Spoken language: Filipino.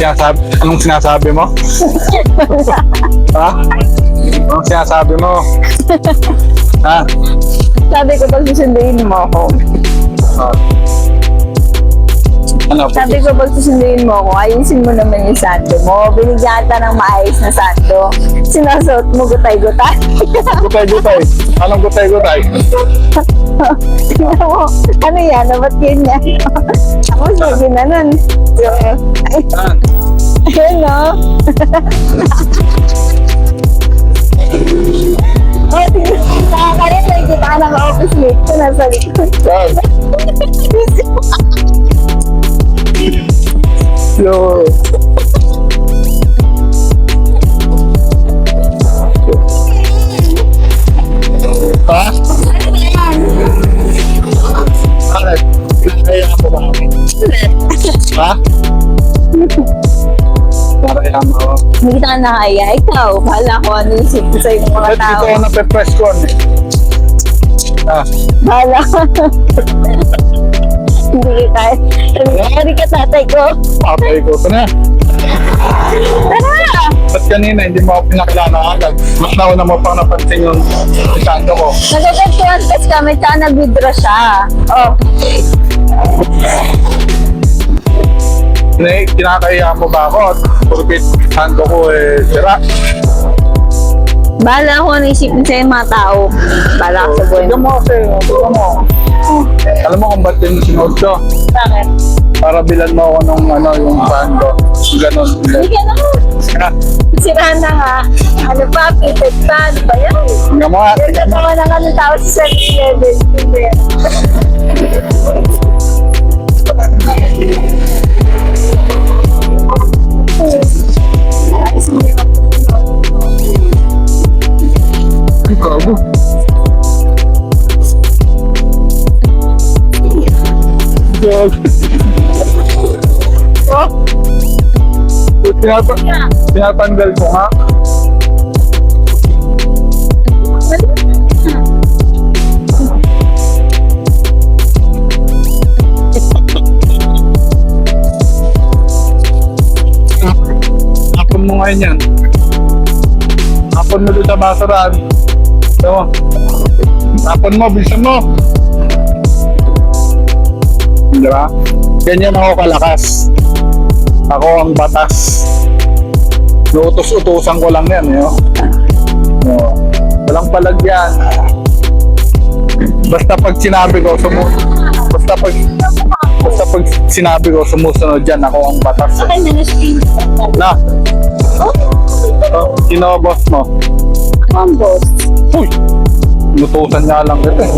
Anong sinasabi mo? Ha? Anong sinasabi mo? Ha? Sabi ko, pag susunduin mo ako. Ano? Sabi ko, pag susunduin mo ako, ayusin mo naman yung sando mo. Binigyan ka ng maayos na sando. Sinasuot mo gutay-gutay. Gutay-gutay. Anong gutay-gutay? Tingnan mo, ano yan? Ba't ganyan? Ako sabi na nun. Saan? Ayun, no? Oh, nakakalit na kita ka ng office mate ko nasa likod. Saan? Yo. Ha? Bakit? Kaya mo ba ako? Ha? Kaya mo ako. Hindi kita ka nakaya. Ikaw, bahala ko ano yung isip ko sa'yo ng mga Ba't tao. dito ako nape-press con eh? Ah, Bahala ka. Hindi kita. Hindi ka tatay ko. patay ko. Ito na. Tara! Ba't kanina hindi mo ako pinakilala agad? Mas nauna mo pang napansin yung isando ko. Nagagag-contest kami, tsaka nag-withdraw siya. Oh. Kinakaya mo ba ako? Porkit isando ko eh sira. Bahala ko ano isipin sa'yo mga tao. Bahala ka sa buhay Tignan mo. mo kasi, tignan mo. Alam mo kung ba't yung sinuot ko? Bakit? Para bilan mo ako nung ano, yung sando. Ganon. Hindi ka na. Ha? Sirahan na nga. Ano pa, fitted pa. Ano ba yan? Tignan mo nga. Yung tatawa ng ano tao sa 7-Eleven. Hindi yan. Gago. Gago. Oh, Tinatanggal ko nga. Hapon mo ngayon yan. Hapon mo doon sa basurahan. Ito mo. Hapon mo, bilisan mo. Di ba? Ganyan ako kalakas. Ako ang batas. Nuutos-utusan ko lang yan. Walang palagyan. Basta pag sinabi ko, basta pag sinabi ko, sumusunod dyan, ako ang batas. akin na na-screen. Na, sino boss mo? Ang boss. Uy, nutusan nga lang ito eh.